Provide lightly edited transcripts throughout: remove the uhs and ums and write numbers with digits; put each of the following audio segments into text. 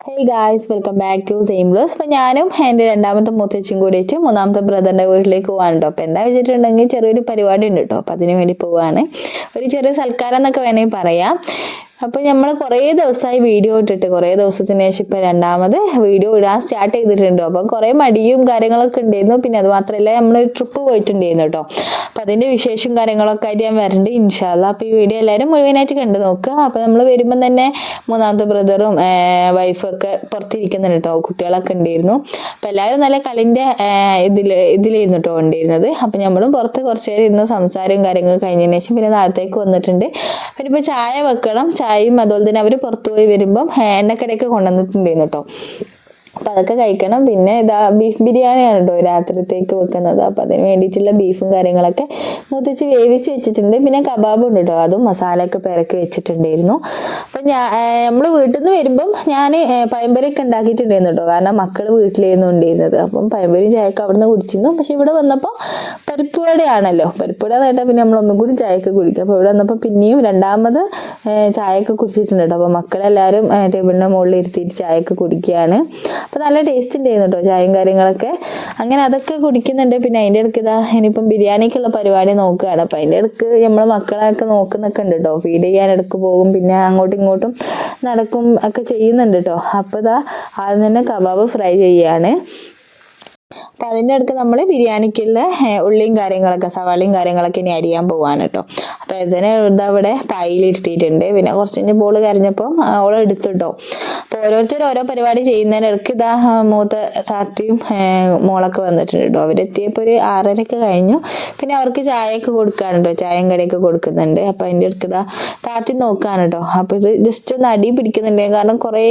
Hey guys, welcome back to same blows. അപ്പോൾ ഞാനും എൻ്റെ രണ്ടാമത്തെ മുത്തച്ഛനും കൂടിയിട്ട് മൂന്നാമത്തെ ബ്രദറിൻ്റെ വീട്ടിലേക്ക് പോകാൻ കേട്ടോ. അപ്പോൾ എന്താ വെച്ചിട്ടുണ്ടെങ്കിൽ ചെറിയൊരു പരിപാടി ഉണ്ട് കേട്ടോ. അപ്പോൾ അതിന് വേണ്ടി പോവുകയാണ്. ഒരു ചെറിയ സൽക്കാരം എന്നൊക്കെ വേണമെങ്കിൽ പറയാം. അപ്പോൾ നമ്മൾ കുറേ ദിവസമായി വീഡിയോ ഇട്ടിട്ട് കുറേ ദിവസത്തിന് ശേഷം ഇപ്പോൾ രണ്ടാമത് വീഡിയോ ഇടാൻ സ്റ്റാർട്ട് ചെയ്തിട്ടുണ്ട്. അപ്പം കുറേ മടിയും കാര്യങ്ങളൊക്കെ ഉണ്ടായിരുന്നു. പിന്നെ അത് മാത്രമല്ല, നമ്മൾ ട്രിപ്പ് പോയിട്ടുണ്ടായിരുന്നു കേട്ടോ. അപ്പം അതിൻ്റെ വിശേഷം കാര്യങ്ങളൊക്കെ ആയിട്ട് ഞാൻ വരണ്ട് ഇൻഷാ അല്ലാഹ്. അപ്പോൾ ഈ വീഡിയോ എല്ലാവരും മുഴുവനായിട്ട് കണ്ടു നോക്കുക. അപ്പോൾ നമ്മൾ വരുമ്പം തന്നെ മൂന്നാമത്തെ ബ്രദറും വൈഫൊക്കെ പുറത്തിരിക്കുന്നുണ്ട് കേട്ടോ. കുട്ടികളൊക്കെ ഉണ്ടായിരുന്നു. അപ്പോൾ എല്ലാവരും നല്ല കളിൻ്റെ ഇതിലായിരുന്നു കേട്ടോ ഉണ്ടായിരുന്നത്. അപ്പോൾ നമ്മളും പുറത്ത് കുറച്ച് നേരം ഇരുന്ന് സംസാരവും കാര്യങ്ങളും കഴിഞ്ഞതിന് ശേഷം പിന്നെ താഴത്തേക്ക് വന്നിട്ടുണ്ട്. പിന്നെ ഇപ്പോൾ ചായ വെക്കണം. ചായയും അതുപോലെ തന്നെ അവർ പുറത്തു പോയി വരുമ്പം എണ്ണക്കടയൊക്കെ കൊണ്ടുവന്നിട്ടുണ്ടായിരുന്നു കേട്ടോ. അപ്പം അതൊക്കെ കഴിക്കണം. പിന്നെ ഇതാ ബീഫ് ബിരിയാണിയാണ് കേട്ടോ രാത്രിത്തേക്ക് വെക്കുന്നത്. അപ്പം അതിന് വേണ്ടിയിട്ടുള്ള ബീഫും കാര്യങ്ങളൊക്കെ മുത്തിച്ച് വേവിച്ച് വെച്ചിട്ടുണ്ട്. പിന്നെ കബാബും ഉണ്ട് കേട്ടോ, അതും മസാലയൊക്കെ പെരക്കി വെച്ചിട്ടുണ്ടായിരുന്നു. അപ്പം നമ്മൾ വീട്ടിൽ നിന്ന് വരുമ്പം ഞാൻ പഴംപൊരിയൊക്കെ ഉണ്ടാക്കിയിട്ടുണ്ടായിരുന്നു കേട്ടോ. കാരണം മക്കൾ വീട്ടിലായിരുന്നു ഉണ്ടായിരുന്നത്. അപ്പം പഴംപൊരി ചായയൊക്കെ അവിടെ നിന്ന് കുടിച്ചിരുന്നു. പക്ഷെ ഇവിടെ വന്നപ്പോൾ പരിപ്പ് വടയാണല്ലോ. പരിപ്പ് വട കേട്ടാൽ പിന്നെ നമ്മൾ ഒന്നും കൂടി ചായയൊക്കെ കുടിക്കും. അപ്പോൾ ഇവിടെ വന്നപ്പോൾ പിന്നെയും രണ്ടാമത് ചായയൊക്കെ കുടിച്ചിട്ടുണ്ട് കേട്ടോ. അപ്പോൾ മക്കളെല്ലാവരും ടേബിളിൻ്റെ മുകളിൽ ഇരുത്തിയിട്ട് ചായയൊക്കെ കുടിക്കുകയാണ്. അപ്പോൾ നല്ല ടേസ്റ്റ് ഉണ്ടായിരുന്നു കേട്ടോ ചായയും കാര്യങ്ങളൊക്കെ. അങ്ങനെ അതൊക്കെ കുടിക്കുന്നുണ്ട്. പിന്നെ അതിൻ്റെ ഇടയ്ക്ക് ഇതാ ഇനിയിപ്പം ബിരിയാണിക്കുള്ള പരിപാടി നോക്കുകയാണ്. അപ്പോൾ അതിൻ്റെ ഇടയ്ക്ക് നമ്മൾ മക്കളെയൊക്കെ നോക്കുന്നൊക്കെ ഉണ്ട് കേട്ടോ. ഫീഡ് ചെയ്യാൻ ഇടയ്ക്ക് പോകും, പിന്നെ അങ്ങോട്ടും ഇങ്ങോട്ടും നടക്കും ഒക്കെ ചെയ്യുന്നുണ്ട് കേട്ടോ. അപ്പോൾ ഇതാ ആദ്യം തന്നെ കബാബ് ഫ്രൈ ചെയ്യുകയാണ്. അപ്പോൾ അതിൻ്റെ അടുക്ക് നമ്മൾ ബിരിയാണിക്കുള്ള ഉള്ളിയും കാര്യങ്ങളൊക്കെ സവാളയും കാര്യങ്ങളൊക്കെ ഇനി അരിയാൻ പോവാണ് കേട്ടോ. അപ്പോൾ എസനെ ഇതവിടെ പായിലിരുത്തിയിട്ടുണ്ട്. പിന്നെ കുറച്ച് കഴിഞ്ഞ് ബോൾ കരഞ്ഞപ്പോൾ അവൾ എടുത്തിട്ടോ. അപ്പോൾ ഓരോരുത്തർ ഓരോ പരിപാടി ചെയ്യുന്നതിനിടയ്ക്ക് ഇതാ മൂത്ത താത്തിയും മോളൊക്കെ വന്നിട്ടുണ്ട് കേട്ടോ. അവരെത്തിയപ്പോൾ ഒരു 6:30 കഴിഞ്ഞു. പിന്നെ അവർക്ക് ചായയൊക്കെ കൊടുക്കുകയാണ് കേട്ടോ. ചായയും കടിയൊക്കെ കൊടുക്കുന്നുണ്ട്. അപ്പോൾ അതിൻ്റെ അടുക്ക് ഇതാ താത്തി നോക്കുകയാണ് കേട്ടോ. അപ്പോൾ ഇത് ജസ്റ്റ് ഒന്ന് അടി പിടിക്കുന്നുണ്ട്. കാരണം കുറേ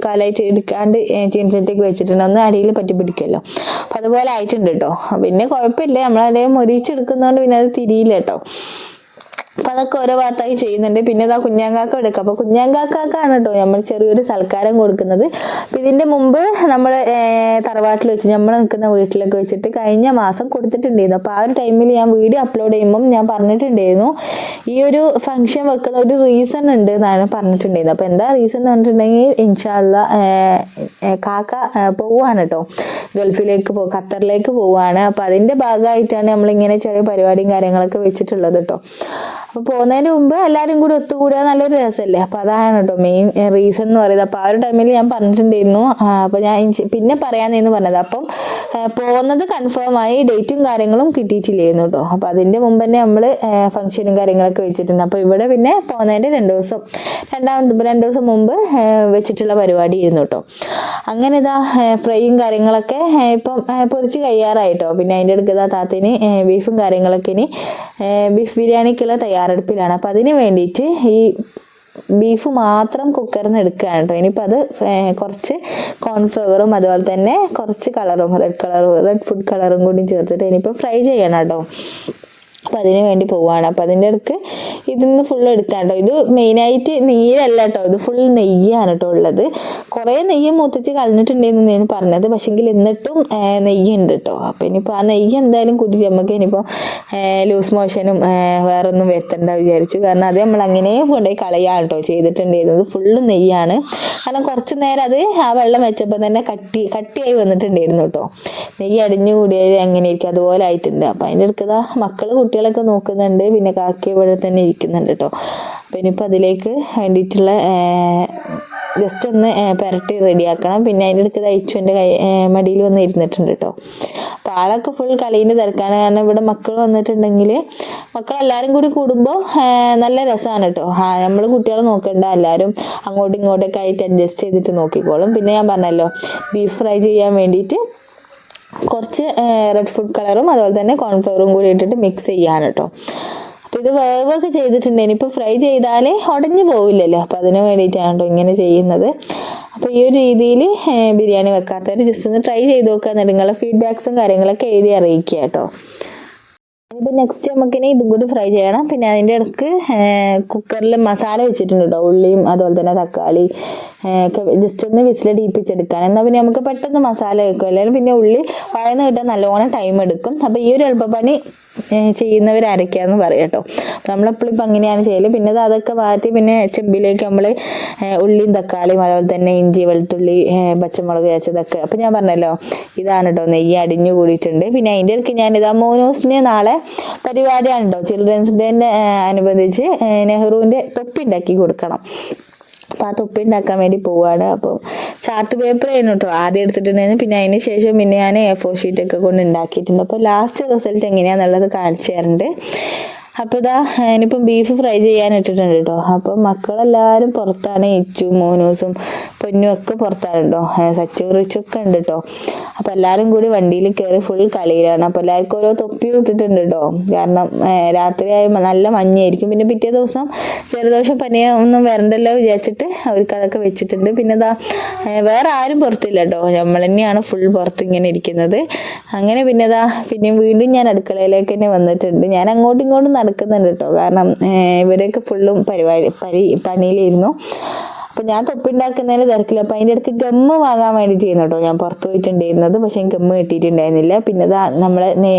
കാലമായിട്ട് എടുക്കാണ്ട് ചീനച്ചട്ടിക്ക് വെച്ചിട്ടുണ്ട്. ഒന്ന് അടിയിൽ പറ്റി പിടിക്കുമല്ലോ. അപ്പം അതുപോലെ ആയിട്ടുണ്ട് കേട്ടോ. പിന്നെ കുഴപ്പമില്ല, നമ്മളതേ മൊരിച്ചെടുക്കുന്നതുകൊണ്ട് പിന്നെ അത് തിരിയില്ല കേട്ടോ. അപ്പം അതൊക്കെ ഓരോ ഭാഗത്തായി ചെയ്യുന്നുണ്ട്. പിന്നെ ഇതാ കുഞ്ഞാങ്കാക്ക എടുക്കുക. അപ്പോൾ കുഞ്ഞാങ്കാക്കാണ് കേട്ടോ നമ്മൾ ചെറിയൊരു സൽക്കാരം കൊടുക്കുന്നത്. അപ്പം ഇതിൻ്റെ മുമ്പ് നമ്മൾ തറവാട്ടിൽ വെച്ച് നമ്മൾ നിൽക്കുന്ന വീട്ടിലൊക്കെ വെച്ചിട്ട് കഴിഞ്ഞ മാസം കൊടുത്തിട്ടുണ്ടായിരുന്നു. അപ്പോൾ ആ ഒരു ടൈമിൽ ഞാൻ വീഡിയോ അപ്ലോഡ് ചെയ്യുമ്പം ഞാൻ പറഞ്ഞിട്ടുണ്ടായിരുന്നു ഈ ഒരു ഫംഗ്ഷൻ വെക്കുന്ന ഒരു റീസൺ ഉണ്ട് എന്നാണ് പറഞ്ഞിട്ടുണ്ടായിരുന്നത്. അപ്പോൾ എന്താ റീസൺ എന്ന് പറഞ്ഞിട്ടുണ്ടെങ്കിൽ ഇൻഷാ അല്ലാഹ് കാക്ക പോവുകയാണ് കേട്ടോ. ഗൾഫിലേക്ക് ഖത്തറിലേക്ക് പോവുകയാണ്. അപ്പോൾ അതിൻ്റെ ഭാഗമായിട്ടാണ് നമ്മളിങ്ങനെ ചെറിയ പരിപാടിയും കാര്യങ്ങളൊക്കെ വെച്ചിട്ടുള്ളത് കേട്ടോ. അപ്പോൾ പോകുന്നതിന് മുമ്പ് എല്ലാവരും കൂടി ഒത്തുകൂടുക നല്ലൊരു രസമല്ലേ. അപ്പോൾ അതാണ് കേട്ടോ മെയിൻ റീസൺ എന്ന് പറയുന്നത്. അപ്പോൾ ആ ഒരു ടൈമിൽ ഞാൻ പറഞ്ഞിട്ടുണ്ടായിരുന്നു. അപ്പോൾ ഞാൻ പിന്നെ പറയാമെന്നു പറഞ്ഞത്. അപ്പം പോകുന്നത് കൺഫേമായി, ഡേറ്റും കാര്യങ്ങളും കിട്ടിയിട്ടില്ലായിരുന്നു കേട്ടോ. അപ്പോൾ അതിൻ്റെ മുമ്പ് തന്നെ നമ്മൾ ഫംഗ്ഷനും കാര്യങ്ങളൊക്കെ വെച്ചിട്ടുണ്ട്. അപ്പോൾ ഇവിടെ പിന്നെ പോകുന്നതിൻ്റെ 2 ദിവസം മുമ്പ് വെച്ചിട്ടുള്ള പരിപാടി ആയിരുന്നു കേട്ടോ. അങ്ങനെ ഇതാ ഫ്രൈയും കാര്യങ്ങളൊക്കെ ഇപ്പം പൊരിച്ച് കഴിയാറായിട്ടോ. പിന്നെ അതിൻ്റെ അടുക്ക് ഇതാ താത്തിന് ബീഫും കാര്യങ്ങളൊക്കെ ഇനി ബീഫ് ബിരിയാണിക്കുള്ള തയ്യാറെടുപ്പിലാണ്. അപ്പോൾ അതിന് വേണ്ടിയിട്ട് ഈ ബീഫ് മാത്രം കുക്കറിൽ നിന്ന് എടുക്കുകയാണ് കേട്ടോ. ഇനിയിപ്പോൾ അത് കുറച്ച് കോൺഫ്ലവറും അതുപോലെ തന്നെ കുറച്ച് കളറും റെഡ് ഫുഡ് കളറും കൂടി ചേർത്തിട്ട് ഇനിയിപ്പോൾ ഫ്രൈ ചെയ്യണം കേട്ടോ. അപ്പോൾ അതിന് വേണ്ടി പോവുകയാണ്. അപ്പോൾ അതിൻ്റെ ഇടയ്ക്ക് ഇതിന്ന് ഫുള്ള് എടുക്കാം കേട്ടോ. ഇത് മെയിനായിട്ട് നീരല്ല കേട്ടോ, ഇത് ഫുൾ നെയ്യാണ് കേട്ടോ ഉള്ളത്. കുറേ നെയ്യ് മുത്തിച്ച് കളഞ്ഞിട്ടുണ്ടെന്ന് ഞാൻ പറഞ്ഞത്. പക്ഷെങ്കിൽ എന്നിട്ടും നെയ്യുണ്ട് കേട്ടോ. അപ്പോൾ ഇനിയിപ്പോൾ ആ നെയ്യ് എന്തായാലും കൂട്ടി നമുക്ക് ഇനിയിപ്പോൾ ലൂസ് മോഷനും വേറെ ഒന്നും വരുത്തണ്ട വിചാരിച്ചു. കാരണം അത് നമ്മൾ അങ്ങനെ കൊണ്ടുപോയി കളയാണ് കേട്ടോ ചെയ്തിട്ടുണ്ടായിരുന്നത്. ഫുള്ള് നെയ്യാണ്. കാരണം കുറച്ച് നേരം അത് ആ വെള്ളം വെച്ചപ്പോൾ തന്നെ കട്ടിയായി വന്നിട്ടുണ്ടായിരുന്നു കേട്ടോ. നെയ്യ് അടിഞ്ഞു കൂടിയത് എങ്ങനെയായിരിക്കും അതുപോലെ ആയിട്ടുണ്ട്. അപ്പോൾ അതിൻ്റെ അടുക്കതാ മക്കൾ കുട്ടികളൊക്കെ നോക്കുന്നുണ്ട്. പിന്നെ കാക്കി ഇവിടെ തന്നെ ഇരിക്കുന്നുണ്ട് കേട്ടോ. അപ്പോൾ ഇനിയിപ്പോൾ അതിലേക്ക് വേണ്ടിയിട്ടുള്ള ജസ്റ്റ് ഒന്ന് പുരട്ടി റെഡിയാക്കണം. പിന്നെ അതിൻ്റെ അടുത്ത് അയച്ചുവിൻ്റെ മടിയിൽ വന്ന് ഇരുന്നിട്ടുണ്ട് കേട്ടോ. അപ്പോൾ ആളൊക്കെ ഫുൾ കളീൻ്റെ തിരക്കാണ്. കാരണം ഇവിടെ മക്കൾ വന്നിട്ടുണ്ടെങ്കിൽ മക്കളെല്ലാവരും കൂടി കൂടുമ്പോൾ നല്ല രസമാണ് കേട്ടോ. നമ്മൾ കുട്ടികളെ നോക്കണ്ട, എല്ലാവരും അങ്ങോട്ടും ഇങ്ങോട്ടൊക്കെ ആയിട്ട് അഡ്ജസ്റ്റ് ചെയ്തിട്ട് നോക്കിക്കോളും. പിന്നെ ഞാൻ പറഞ്ഞല്ലോ ബീഫ് ഫ്രൈ ചെയ്യാൻ വേണ്ടിയിട്ട് കുറച്ച് റെഡ് ഫുഡ് കളറും അതുപോലെ തന്നെ കോൺഫ്ലവറും കൂടി ഇട്ടിട്ട് മിക്സ് ചെയ്യാണ് കേട്ടോ. അപ്പോൾ ഇത് വേവൊക്കെ ചെയ്തിട്ടുണ്ട്. ഇനിയിപ്പോൾ ഫ്രൈ ചെയ്താൽ ഉടഞ്ഞു പോവില്ലല്ലോ. അപ്പോൾ അതിന് വേണ്ടിയിട്ടാണ് കേട്ടോ ഇങ്ങനെ ചെയ്യുന്നത്. അപ്പോൾ ഈ ഒരു രീതിയിൽ ബിരിയാണി വെക്കാത്തവർ ജസ്റ്റ് ഒന്ന് ട്രൈ ചെയ്ത് നോക്കുക. എന്നിട്ട് നിങ്ങളുടെ ഫീഡ്ബാക്സും കാര്യങ്ങളൊക്കെ എഴുതി അറിയിക്കുക കേട്ടോ. ഇപ്പോൾ നെക്സ്റ്റ് നമുക്കിനി ഇതും കൂടി ഫ്രൈ ചെയ്യണം. പിന്നെ അതിൻ്റെ ഇടയ്ക്ക് കുക്കറിൽ മസാല വെച്ചിട്ടുണ്ട് കേട്ടോ. ഉള്ളിയും അതുപോലെ തന്നെ തക്കാളി ജസ്റ്റ് ഒന്ന് വിസിലടിപ്പിച്ചെടുക്കാൻ. എന്നാൽ പിന്നെ നമുക്ക് പെട്ടെന്ന് മസാല വെക്കും. അല്ലെങ്കിൽ പിന്നെ ഉള്ളി വഴന്ന് കിട്ടാൻ നല്ലോണം ടൈം എടുക്കും. അപ്പോൾ ഈ ഒരു എളുപ്പപ്പണി ചെയ്യുന്നവരാരൊക്കെയാന്ന് പറയാം കേട്ടോ. നമ്മളെപ്പോഴും ഇപ്പം അങ്ങനെയാണ് ചെയ്യല്. പിന്നെ അതൊക്കെ മാറ്റി പിന്നെ ചെമ്പിലേക്ക് നമ്മൾ ഉള്ളിയും തക്കാളിയും അതുപോലെ തന്നെ ഇഞ്ചി വെളുത്തുള്ളി പച്ചമുളക് ചതച്ചതൊക്കെ. അപ്പം ഞാൻ പറഞ്ഞല്ലോ ഇതാണ് കേട്ടോ നെയ്യ് അടിഞ്ഞു കൂടിയിട്ടുണ്ട്. പിന്നെ അതിൻ്റെ ഇടയ്ക്ക് ഞാനിതാ മോനൂസിന് നാളെ പരിപാടിയാണ് കേട്ടോ. ചിൽഡ്രൻസ് ഡേൻ്റെ അനുബന്ധിച്ച് നെഹ്റുവിൻ്റെ തൊപ്പി ഉണ്ടാക്കി കൊടുക്കണം. അപ്പോൾ ആ തൊപ്പി ഉണ്ടാക്കാൻ വേണ്ടി പോവുകയാണ്. അപ്പോൾ ചാർട്ട് പേപ്പർ ആയിരുന്നു കേട്ടോ ആദ്യം എടുത്തിട്ടുണ്ടായിരുന്നു. പിന്നെ അതിന് ശേഷം പിന്നെ ഞാൻ A4 ഷീറ്റൊക്കെ കൊണ്ട് ഉണ്ടാക്കിയിട്ടുണ്ട്. അപ്പോൾ ലാസ്റ്റ് റിസൾട്ട് എങ്ങനെയാണെന്നുള്ളത് കാണിച്ചു തരുന്നുണ്ട്. അപ്പോൾ ഇതാ ഇനിയിപ്പം ബീഫ് ഫ്രൈ ചെയ്യാൻ ഇട്ടിട്ടുണ്ട് കേട്ടോ. അപ്പം മക്കളെല്ലാവരും പുറത്താണ്. ഇച്ചും മോനൂസും പൊന്നും ഒക്കെ പുറത്താണ് കേട്ടോ. സച്ചു റിച്ചൊക്കെ ഉണ്ട് കേട്ടോ. അപ്പോൾ എല്ലാവരും കൂടി വണ്ടിയിൽ കയറി ഫുൾ കളിയിലാണ്. അപ്പോൾ എല്ലാവർക്കും ഓരോ തൊപ്പി ഇട്ടിട്ടുണ്ട് കേട്ടോ. കാരണം രാത്രിയായി നല്ല മഞ്ഞായിരിക്കും. പിന്നെ പിറ്റേ ദിവസം ജലദോഷം പനിയോ ഒന്നും വരണ്ടല്ലോ വിചാരിച്ചിട്ട് അവർക്ക് അതൊക്കെ വെച്ചിട്ടുണ്ട്. പിന്നെ ഇതാ വേറെ ആരും പുറത്തില്ല കേട്ടോ. നമ്മൾ തന്നെയാണ് ഫുൾ പുറത്ത് ഇങ്ങനെ ഇരിക്കുന്നത്. അങ്ങനെ പിന്നെ ഇതാ പിന്നെയും വീണ്ടും ഞാൻ അടുക്കളയിലേക്ക് തന്നെ വന്നിട്ടുണ്ട്. ഞാൻ അങ്ങോട്ടും ഇങ്ങോട്ടും നടക്കുന്നുണ്ട് കേട്ടോ. കാരണം ഇവരൊക്കെ ഫുള്ളും പണിയിലായിരുന്നു. അപ്പം ഞാൻ തൊപ്പി ഉണ്ടാക്കുന്നതിന് തിരക്കില്ല. അപ്പം അതിൻ്റെ ഇടയ്ക്ക് ഗമ്മ് വാങ്ങാൻ വേണ്ടിയിട്ട് ചെയ്യുന്നു കേട്ടോ. ഞാൻ പുറത്ത് പോയിട്ടുണ്ടായിരുന്നത്, പക്ഷേ ഗമ്മ് കിട്ടിയിട്ടുണ്ടായിരുന്നില്ല. പിന്നെ നമ്മൾ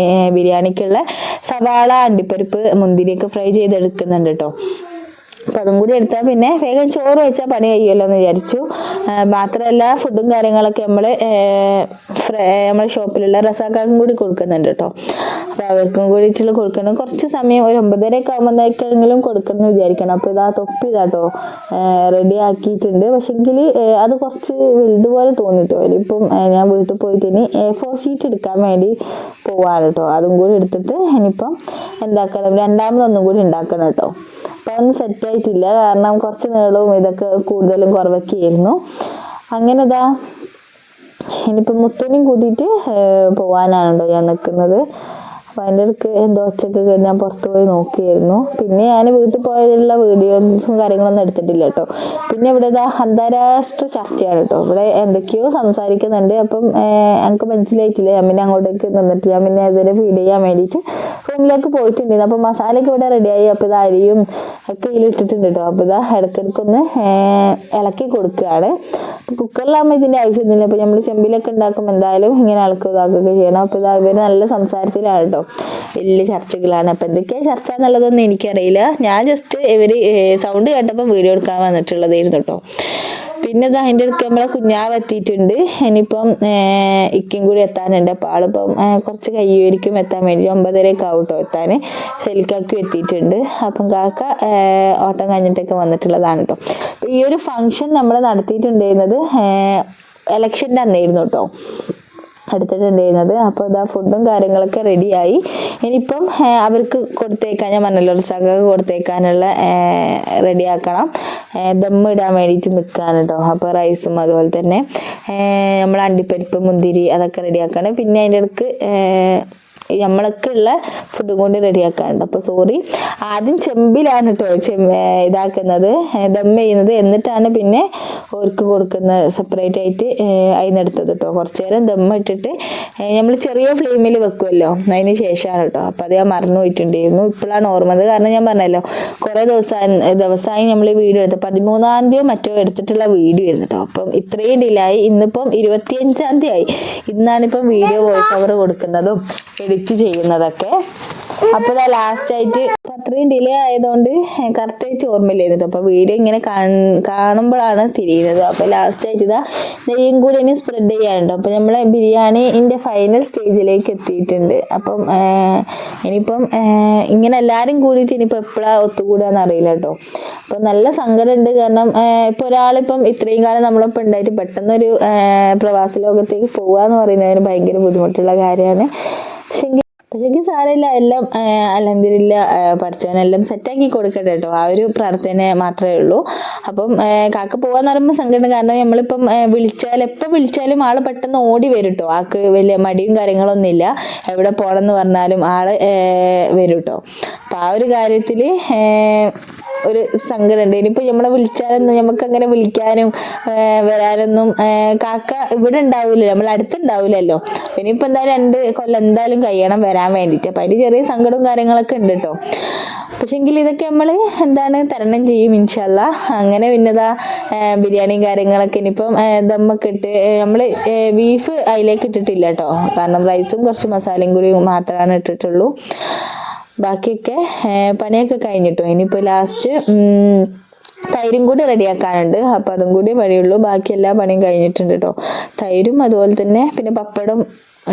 ബിരിയാണിക്കുള്ള സവാള അണ്ടിപ്പരിപ്പ് മുന്തിരിയൊക്കെ ഫ്രൈ ചെയ്തെടുക്കുന്നുണ്ട് കേട്ടോ. അപ്പം അതും കൂടി എടുത്താൽ പിന്നെ വേഗം ചോറ് വെച്ചാൽ പണി കഴിയുമല്ലോ എന്ന് വിചാരിച്ചു. മാത്രമല്ല ഫുഡും കാര്യങ്ങളൊക്കെ നമ്മുടെ ഷോപ്പിലുള്ള റസാക്കാർക്കും കൂടി കൊടുക്കുന്നുണ്ട് കേട്ടോ. അപ്പോൾ അവർക്കും കൂടിയിട്ടുള്ള കൊടുക്കണം. കുറച്ച് സമയം ഒരു 9:30 ആകുമ്പോഴേക്കെങ്കിലും കൊടുക്കണം എന്ന് വിചാരിക്കണം. അപ്പോൾ ഇതാ തൊപ്പി ഇതാട്ടോ റെഡി ആക്കിയിട്ടുണ്ട്. പക്ഷെങ്കിൽ അത് കുറച്ച് വലുതുപോലെ തോന്നിട്ടോ. ഇനിയിപ്പം ഞാൻ വീട്ടിൽ പോയിട്ട് ഇനി A4 ഷീറ്റ് എടുക്കാൻ വേണ്ടി പോവാണ് കേട്ടോ. അതും കൂടി എടുത്തിട്ട് ഇനിയിപ്പം എന്താക്കണം, രണ്ടാമതൊന്നും കൂടി ഉണ്ടാക്കണം കേട്ടോ. അപ്പോൾ അതൊന്നും സെറ്റായിട്ടില്ല. കാരണം കുറച്ച് നീളവും ഇതൊക്കെ കൂടുതലും കുറവൊക്കെയായിരുന്നു. അങ്ങനെ ഇതാ ഇനിയിപ്പം മുത്തനും കൂട്ടിയിട്ട് പോകാനാണ് കേട്ടോ ഞാൻ നിൽക്കുന്നത്. അപ്പോൾ അതിൻ്റെ ഇടയ്ക്ക് എന്തോ ഒച്ചയൊക്കെ ഞാൻ പുറത്ത് പോയി നോക്കിയായിരുന്നു. പിന്നെ ഞാൻ വീട്ടിൽ പോയതിലുള്ള വീഡിയോസും കാര്യങ്ങളൊന്നും എടുത്തിട്ടില്ല കേട്ടോ. പിന്നെ ഇവിടെ ഇതാ അന്താരാഷ്ട്ര ചർച്ചയാണ് കേട്ടോ. ഇവിടെ എന്തൊക്കെയോ സംസാരിക്കുന്നുണ്ട്. അപ്പം എനിക്ക് മനസ്സിലായിട്ടില്ല. ഞാൻ പിന്നെ അങ്ങോട്ടേക്ക് നിന്നിട്ട് ഞാൻ പിന്നെ അതിനെ ഫീഡ് ചെയ്യാൻ വേണ്ടിയിട്ട് റൂമിലേക്ക് പോയിട്ടുണ്ടായിരുന്നു. അപ്പോൾ മസാലയൊക്കെ ഇവിടെ റെഡിയായി. അപ്പോൾ ഇത് അരിയും ഒക്കെ ഇതിലിട്ടിട്ടുണ്ട് കേട്ടോ. അപ്പോൾ ഇതാ ഇടയ്ക്കിടയ്ക്കൊന്ന് ഇളക്കി കൊടുക്കുകയാണ്. അപ്പോൾ കുക്കറിലാകുമ്പോൾ ഇതിൻ്റെ ആവശ്യമൊന്നുമില്ല. അപ്പോൾ നമ്മൾ ചെമ്പിലൊക്കെ ഉണ്ടാക്കുമ്പോൾ എന്തായാലും ഇങ്ങനെ ഇളക്കുക ഇതാക്കുകയൊക്കെ ചെയ്യണം. അപ്പോൾ ഇതാ ഇവർ നല്ല സംസാരത്തിലാണ് കേട്ടോ. വലിയ ചർച്ചകളാണ്. അപ്പം എന്തൊക്കെയാണ് ചർച്ച എന്നുള്ളതൊന്നും എനിക്കറിയില്ല. ഞാൻ ജസ്റ്റ് ഇവർ സൗണ്ട് കേട്ടപ്പോൾ വീഡിയോ എടുക്കാൻ വന്നിട്ടുള്ളതായിരുന്നു കേട്ടോ. പിന്നെ ഇത് അതിൻ്റെ ഇടയ്ക്ക് നമ്മളെ കുഞ്ഞാവ് എത്തിയിട്ടുണ്ട്. ഇനിയിപ്പം ഇക്കും കൂടി എത്താനുണ്ട്. അപ്പോൾ ആളിപ്പം കുറച്ച് കഴിയുമായിരിക്കും എത്താൻ വേണ്ടി. 9:30 ആവും കേട്ടോ എത്താൻ. സെലിക്കാക്കും എത്തിയിട്ടുണ്ട്. അപ്പം കാക്ക ഓട്ടം കഴിഞ്ഞിട്ടൊക്കെ വന്നിട്ടുള്ളതാണ് കേട്ടോ. അപ്പോൾ ഈ ഒരു ഫംഗ്ഷൻ നമ്മൾ നടത്തിയിട്ടുണ്ടായിരുന്നത് ഇലക്ഷൻ്റെ അന്നായിരുന്നു കേട്ടോ എടുത്തിട്ടുണ്ടായിരുന്നത്. അപ്പോൾ ഇതാ ഫുഡും കാര്യങ്ങളൊക്കെ റെഡിയായി. ഇനിയിപ്പം അവർക്ക് കൊടുത്തേക്കാൻ ഞാൻ പറഞ്ഞല്ലോ റിസാക്കൊക്കെ കൊടുത്തേക്കാനുള്ള റെഡിയാക്കണം. ദമ്മ് ഇടാൻ വേണ്ടിയിട്ട് നിൽക്കുകയാണ് കേട്ടോ. അപ്പോൾ റൈസും അതുപോലെ തന്നെ നമ്മൾ അണ്ടിപ്പരിപ്പ് മുന്തിരി അതൊക്കെ റെഡിയാക്കണം. പിന്നെ അതിൻ്റെ ഇടയ്ക്ക് നമ്മളൊക്കെ ഉള്ള ഫുഡും കൊണ്ട് റെഡിയാക്കാറുണ്ട്. അപ്പോൾ സോറി, ആദ്യം ചെമ്പിലാണ് കേട്ടോ ഇതാക്കുന്നത്, ദം ചെയ്യുന്നത്. എന്നിട്ടാണ് പിന്നെ ഓർക്ക് കൊടുക്കുന്നത് സെപ്പറേറ്റ് ആയിട്ട് അതിനെടുത്തത് കേട്ടോ. കുറച്ച് നേരം ദം ഇട്ടിട്ട് നമ്മൾ ചെറിയ ഫ്ലെയിമിൽ വെക്കുമല്ലോ, അതിന് ശേഷമാണ് കേട്ടോ. അപ്പോൾ അത് ഞാൻ മറന്നു പോയിട്ടുണ്ടായിരുന്നു. ഇപ്പോഴാണ് ഓർമ്മത്. കാരണം ഞാൻ പറഞ്ഞല്ലോ കുറേ ദിവസമായി നമ്മൾ ഈ വീഡിയോ എടുത്ത് 13-ാം തീയതിയോ മറ്റോ എടുത്തിട്ടുള്ള വീഡിയോ ആയിരുന്നു കേട്ടോ. അപ്പം ഇത്രയും ഡിലേ ആയി. ഇന്നിപ്പം 25-ാം തീയതി ആയി. ഇന്നാണിപ്പം വീഡിയോ വോയിസ് ഓവർ കൊടുക്കുന്നതും എഡിറ്റ് ചെയ്യുന്നതൊക്കെ. അപ്പോൾ ഇതാ ലാസ്റ്റ് ആയിട്ട് അത്രയും ഡിലേ ആയതുകൊണ്ട് കറക്റ്റായിട്ട് ഓർമ്മയില്ലായിരുന്നു. അപ്പോൾ വീഡിയോ ഇങ്ങനെ കാണുമ്പോഴാണ് തിരിയുന്നത്. അപ്പോൾ ലാസ്റ്റ് ആയിട്ട് ഇതാ നെയ്യും കൂടി ഇനി സ്പ്രെഡ് ചെയ്യാനുണ്ട്. അപ്പോൾ നമ്മളെ ബിരിയാണിൻ്റെ ഫൈനൽ സ്റ്റേജിലേക്ക് എത്തിയിട്ടുണ്ട്. അപ്പം ഇനിയിപ്പം ഇങ്ങനെ എല്ലാവരും കൂടിയിട്ട് ഇനിയിപ്പോൾ എപ്പോഴാണ് ഒത്തുകൂടാന്ന് അറിയില്ല കേട്ടോ. അപ്പം നല്ല സങ്കടമുണ്ട്. കാരണം ഇപ്പോൾ ഒരാളിപ്പം ഇത്രയും കാലം നമ്മളിപ്പോൾ ഉണ്ടായിട്ട് പെട്ടെന്നൊരു പ്രവാസ ലോകത്തേക്ക് പോകുക എന്ന് പറയുന്നതിന് ഭയങ്കര ബുദ്ധിമുട്ടുള്ള കാര്യമാണ്. പക്ഷേ സാരമില്ല, എല്ലാം അൽഹംദുലില്ലാ പഠിച്ചവനെല്ലാം സെറ്റാക്കി കൊടുക്കട്ടെ കേട്ടോ. ആ ഒരു പ്രാർത്ഥന മാത്രമേ ഉള്ളൂ. അപ്പം കാക്ക പോകാന്ന് പറയുമ്പോൾ സങ്കടം. കാരണം നമ്മളിപ്പം എപ്പോൾ വിളിച്ചാലും ആൾ പെട്ടെന്ന് ഓടി വരും കേട്ടോ. ആൾക്ക് വലിയ മടിയും കാര്യങ്ങളൊന്നും ഇല്ല. എവിടെ പോകണമെന്ന് പറഞ്ഞാലും ആൾ വരും കേട്ടോ. അപ്പം ആ ഒരു കാര്യത്തിൽ ഒരു സങ്കടമുണ്ട്. ഇനിയിപ്പോൾ നമ്മളെ വിളിച്ചാലൊന്നും നമുക്ക് അങ്ങനെ വിളിക്കാനും വരാനൊന്നും കാക്ക ഇവിടെ ഉണ്ടാവില്ല, നമ്മൾ അടുത്തുണ്ടാവില്ലല്ലോ. ഇനിയിപ്പോൾ എന്തായാലും 2 കൊല്ലം എന്തായാലും കഴിയണം വരാൻ വേണ്ടിയിട്ട്. അപ്പം അതിന് ചെറിയ സങ്കടവും കാര്യങ്ങളൊക്കെ ഉണ്ട് കേട്ടോ. പക്ഷെങ്കിൽ ഇതൊക്കെ നമ്മൾ തരണം ചെയ്യും ഇൻഷാ അല്ലാ. അങ്ങനെ പിന്നെതാ ബിരിയാണിയും കാര്യങ്ങളൊക്കെ ഇനിയിപ്പം ദമ്മൊക്കെ ഇട്ട് നമ്മൾ ബീഫ് അതിലേക്ക് ഇട്ടിട്ടില്ല കേട്ടോ, കാരണം റൈസും കുറച്ച് മസാലയും കൂടി മാത്രമാണ് ഇട്ടിട്ടുള്ളൂ. ബാക്കിയൊക്കെ പണിയൊക്കെ കഴിഞ്ഞിട്ടോ. ഇനിയിപ്പോൾ ലാസ്റ്റ് തൈരും കൂടി റെഡിയാക്കാനുണ്ട്, അപ്പോൾ അതും കൂടി വഴിയുള്ളൂ. ബാക്കി എല്ലാ പണിയും കഴിഞ്ഞിട്ടുണ്ട് കേട്ടോ. തൈരും അതുപോലെ തന്നെ പിന്നെ പപ്പടം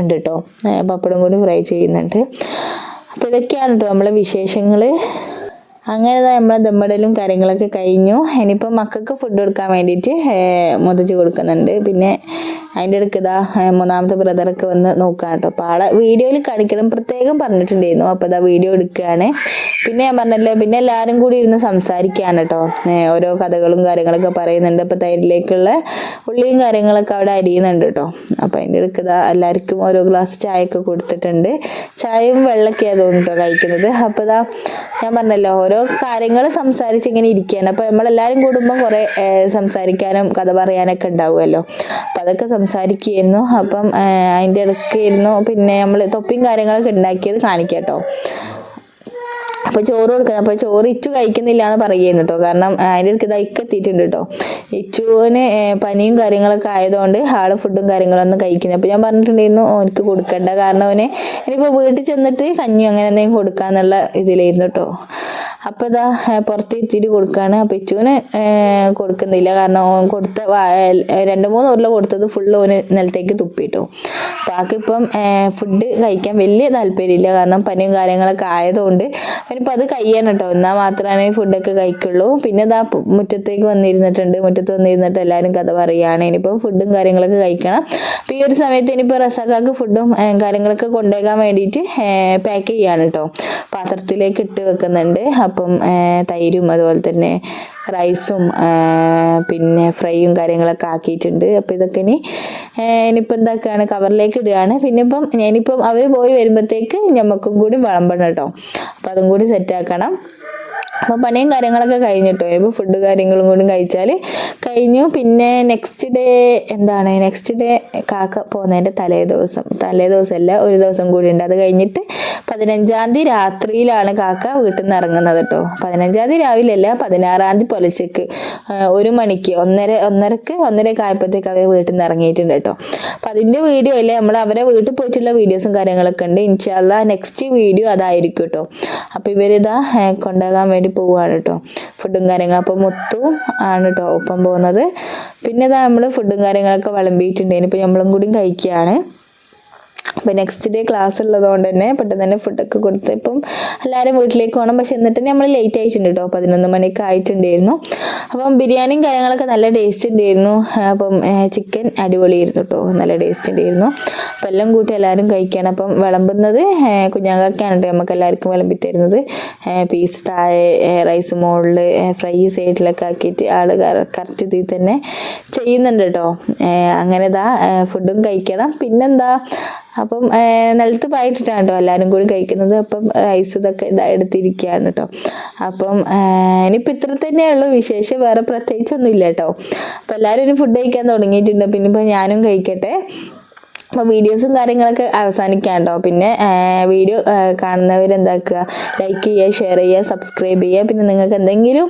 ഉണ്ട് കേട്ടോ, പപ്പടം കൂടി ഫ്രൈ ചെയ്യുന്നുണ്ട്. അപ്പോൾ ഇതൊക്കെയാണ് കേട്ടോ നമ്മളെ വിശേഷങ്ങൾ. അങ്ങനെ നമ്മളെ ദമ്മിടലും കാര്യങ്ങളൊക്കെ കഴിഞ്ഞു. ഇനിയിപ്പോൾ മക്കൾക്ക് ഫുഡ് കൊടുക്കാൻ വേണ്ടിയിട്ട് മുതച്ച് കൊടുക്കുന്നുണ്ട്. പിന്നെ അതിൻ്റെ ഇടയ്ക്ക് മൂന്നാമത്തെ ബ്രദറൊക്കെ വന്ന് നോക്കാം കേട്ടോ. അപ്പോൾ ആളെ വീഡിയോയിൽ കാണിക്കണം പ്രത്യേകം പറഞ്ഞിട്ടുണ്ടായിരുന്നു. അപ്പോൾ വീഡിയോ എടുക്കുകയാണ്. പിന്നെ ഞാൻ പറഞ്ഞല്ലോ, പിന്നെ എല്ലാവരും കൂടി ഇരുന്ന് സംസാരിക്കുകയാണ് കേട്ടോ. ഓരോ കഥകളും കാര്യങ്ങളൊക്കെ പറയുന്നുണ്ട്. അപ്പോൾ തൈരിലേക്കുള്ള ഉള്ളിയും കാര്യങ്ങളൊക്കെ അവിടെ അരിയുന്നുണ്ട് കേട്ടോ. അപ്പോൾ അതിൻ്റെ ഇടയ്ക്ക് എല്ലാവർക്കും ഓരോ ഗ്ലാസ് ചായയൊക്കെ കൊടുത്തിട്ടുണ്ട്. ചായയും വെള്ളമൊക്കെയാണ് തോന്നിട്ടോ കഴിക്കുന്നത്. അപ്പോൾ ഞാൻ പറഞ്ഞല്ലോ, ഓരോ കാര്യങ്ങൾ സംസാരിച്ച് ഇങ്ങനെ ഇരിക്കുകയാണ്. അപ്പോൾ നമ്മളെല്ലാവരും കൂടുമ്പോൾ കുറേ സംസാരിക്കാനും കഥ പറയാനൊക്കെ ഉണ്ടാവുമല്ലോ. അപ്പം അതൊക്കെ സംസാരിക്കുകയായിരുന്നു. അപ്പം അതിൻ്റെ ഇടയ്ക്കായിരുന്നു പിന്നെ നമ്മൾ തൊപ്പിയും കാര്യങ്ങളൊക്കെ ഉണ്ടാക്കിയത് കാണിക്കാം കേട്ടോ. അപ്പോൾ ചോറ് കൊടുക്കുന്നത്. അപ്പോൾ ചോറ് ഇച്ചു കഴിക്കുന്നില്ല എന്ന് പറയുന്നു കേട്ടോ, കാരണം അതിൻ്റെ ഇടയ്ക്ക് എത്തിയിട്ടുണ്ട് കേട്ടോ. ഇച്ചുവിന് പനിയും കാര്യങ്ങളൊക്കെ ആയതുകൊണ്ട് ആള് ഫുഡും കാര്യങ്ങളൊന്നും കഴിക്കുന്നത്. അപ്പോൾ ഞാൻ പറഞ്ഞിട്ടുണ്ടായിരുന്നു എനിക്ക് കൊടുക്കണ്ട, കാരണം അവന് ഇനിയിപ്പോൾ വീട്ടിൽ ചെന്നിട്ട് കഞ്ഞി അങ്ങനെ എന്തെങ്കിലും കൊടുക്കാന്നുള്ള ഇതിലായിരുന്നു കേട്ടോ. അപ്പോൾ പുറത്തിരുത്തിയിട്ട് കൊടുക്കുകയാണ്. അപ്പോൾ ഇച്ചുവിന് കൊടുക്കുന്നില്ല, കാരണം ഓൻ കൊടുത്ത 2-3 ഉരുള കൊടുത്തത് ഫുള്ള് ഓന് നിലത്തേക്ക് തുപ്പിട്ടോ. ബാക്കിപ്പം ഫുഡ് കഴിക്കാൻ വലിയ താല്പര്യമില്ല, കാരണം പനിയും കാര്യങ്ങളൊക്കെ ആയതുകൊണ്ട് അവനിപ്പോൾ അത് കഴിയണം കേട്ടോ, എന്നാൽ മാത്രമേ ഫുഡൊക്കെ കഴിക്കുള്ളൂ. പിന്നെ മുറ്റത്തേക്ക് വന്നിരുന്നിട്ടുണ്ട്. മുറ്റത്ത് വന്നിരുന്നിട്ട് എല്ലാവരും കഥ പറയുകയാണ്. ഇനിയിപ്പോൾ ഫുഡും കാര്യങ്ങളൊക്കെ കഴിക്കണം. അപ്പോൾ ഈ ഒരു സമയത്ത് ഇനിയിപ്പോൾ റസാഖാക്ക് ഫുഡും കാര്യങ്ങളൊക്കെ കൊണ്ടുപോകാൻ വേണ്ടിയിട്ട് പാക്ക് ചെയ്യാണ് കേട്ടോ. പാത്രത്തിലേക്ക് ഇട്ട് വെക്കുന്നുണ്ട്. അപ്പം തൈരും അതുപോലെ തന്നെ റൈസും പിന്നെ ഫ്രൈയും കാര്യങ്ങളൊക്കെ ആക്കിയിട്ടുണ്ട്. അപ്പോൾ ഇതൊക്കെ ഇനിയിപ്പോൾ എന്താക്കുകയാണ്, കവറിലേക്ക് ഇടുകയാണ്. പിന്നെ ഞാനിപ്പം അവർ പോയി വരുമ്പോഴത്തേക്ക് ഞമ്മക്കും കൂടി വിളമ്പണം കേട്ടോ. അപ്പോൾ അതും കൂടി സെറ്റാക്കണം. അപ്പോൾ പണിയും കാര്യങ്ങളൊക്കെ കഴിഞ്ഞിട്ടോ. ഇപ്പോൾ ഫുഡ് കാര്യങ്ങളും കൂടി കഴിച്ചാൽ കഴിഞ്ഞു. പിന്നെ നെക്സ്റ്റ് ഡേ കാക്ക പോകുന്നതിൻ്റെ തലേദിവസമല്ല, ഒരു ദിവസം കൂടി ഉണ്ട്. അത് കഴിഞ്ഞിട്ട് 15-ാം തീയതി രാത്രിയിലാണ് കാക്ക വീട്ടിൽ നിന്ന് ഇറങ്ങുന്നത് കേട്ടോ. 15-ാം തീയതി രാവിലെയല്ല, 16-ാം തീയതി പുലച്ചക്ക് 1 മണിക്ക് 1:30 ആയപ്പോഴത്തേക്ക് അവർ വീട്ടിൽ നിന്ന് ഇറങ്ങിയിട്ടുണ്ട് കേട്ടോ. അപ്പം അതിൻ്റെ വീഡിയോ അല്ലേ, നമ്മൾ അവരെ വീട്ടിൽ പോയിട്ടുള്ള വീഡിയോസും കാര്യങ്ങളൊക്കെ ഉണ്ട്. ഇൻഷാ അല്ലാ നെക്സ്റ്റ് വീഡിയോ അതായിരിക്കും കേട്ടോ. അപ്പോൾ ഇവരിതാ കൊണ്ടുപോകാൻ വേണ്ടി പോവുകയാണ് കേട്ടോ, ഫുഡും കാര്യങ്ങളും. അപ്പോൾ മുത്തും ആണ് കേട്ടോ ഒപ്പം പോകുന്നത്. പിന്നെ നമ്മൾ ഫുഡും കാര്യങ്ങളൊക്കെ വിളമ്പിയിട്ടുണ്ട്. ഇനിയിപ്പോൾ നമ്മളും കൂടി കഴിക്കുകയാണ്. അപ്പോൾ നെക്സ്റ്റ് ഡേ ക്ലാസ് ഉള്ളതുകൊണ്ട് തന്നെ പെട്ടെന്ന് തന്നെ ഫുഡൊക്കെ കൊടുത്ത് ഇപ്പം എല്ലാവരും വീട്ടിലേക്ക് പോകണം. പക്ഷെ എന്നിട്ട് നമ്മൾ ലേറ്റ് ആയിട്ടുണ്ട് കേട്ടോ, 11 മണിയൊക്കെ ആയിട്ടുണ്ടായിരുന്നു. അപ്പം ബിരിയാണിയും കാര്യങ്ങളൊക്കെ നല്ല ടേസ്റ്റ് ഉണ്ടായിരുന്നു. അപ്പം ചിക്കൻ അടിപൊളിയായിരുന്നു കേട്ടോ, നല്ല ടേസ്റ്റ് ഉണ്ടായിരുന്നു. അപ്പം എല്ലാം കൂട്ടി എല്ലാവരും കഴിക്കുകയാണ്. അപ്പം വിളമ്പുന്നത് കുഞ്ഞാക്കാണ് കേട്ടോ നമുക്ക് എല്ലാവർക്കും വിളമ്പിത്തരുന്നത്. പീസ് താഴെ, റൈസ് മുകളിൽ, ഫ്രൈ സൈഡിലൊക്കെ ആക്കിയിട്ട് ആൾ കറക്റ്റ് ഇതിൽ തന്നെ ചെയ്യുന്നുണ്ട് കേട്ടോ. അങ്ങനെ ഫുഡും കഴിക്കണം. പിന്നെന്താ, അപ്പം നിലത്ത് പായിട്ടിട്ടാണ് കേട്ടോ എല്ലാവരും കൂടി കഴിക്കുന്നത്. അപ്പം റൈസ് ഇതൊക്കെ എടുത്തിരിക്കുകയാണ് കേട്ടോ. അപ്പം ഇനിയിപ്പോൾ ഇത്ര തന്നെയുള്ളൂ വിശേഷം, വേറെ പ്രത്യേകിച്ചൊന്നും ഇല്ല കേട്ടോ. അപ്പം എല്ലാവരും ഇനി ഫുഡ് കഴിക്കാൻ തുടങ്ങിയിട്ടുണ്ട്. പിന്നെ ഇപ്പോൾ ഞാനും കഴിക്കട്ടെ. അപ്പോൾ വീഡിയോസും കാര്യങ്ങളൊക്കെ അവസാനിക്കാം കേട്ടോ. പിന്നെ വീഡിയോ കാണുന്നവരെന്താക്കുക, ലൈക്ക് ചെയ്യുക, ഷെയർ ചെയ്യുക, സബ്സ്ക്രൈബ് ചെയ്യുക. പിന്നെ നിങ്ങൾക്ക് എന്തെങ്കിലും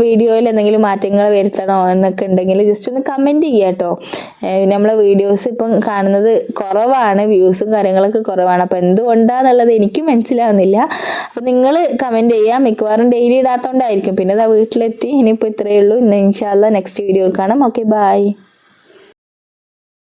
വീഡിയോയിൽ എന്തെങ്കിലും മാറ്റങ്ങൾ വരുത്തണോ എന്നൊക്കെ ഉണ്ടെങ്കിൽ ജസ്റ്റ് ഒന്ന് കമൻറ്റ് ചെയ്യുക കേട്ടോ. നമ്മളെ വീഡിയോസ് ഇപ്പം കാണുന്നത് കുറവാണ്, വ്യൂസും കാര്യങ്ങളൊക്കെ കുറവാണ്. അപ്പോൾ എന്തുകൊണ്ടാണെന്നുള്ളത് എനിക്കും മനസ്സിലാവുന്നില്ല. അപ്പോൾ നിങ്ങൾ കമൻറ്റ് ചെയ്യുക. മിക്കവാറും ഡെയിലി ഇടാത്തതുകൊണ്ടായിരിക്കും. പിന്നെ വീട്ടിലെത്തി. ഇനിയിപ്പോൾ ഇത്രയേ ഉള്ളൂ. ഇന്ന് ഇൻഷാ അല്ലാ നെക്സ്റ്റ് വീഡിയോയിൽ കാണാം. Okay, by.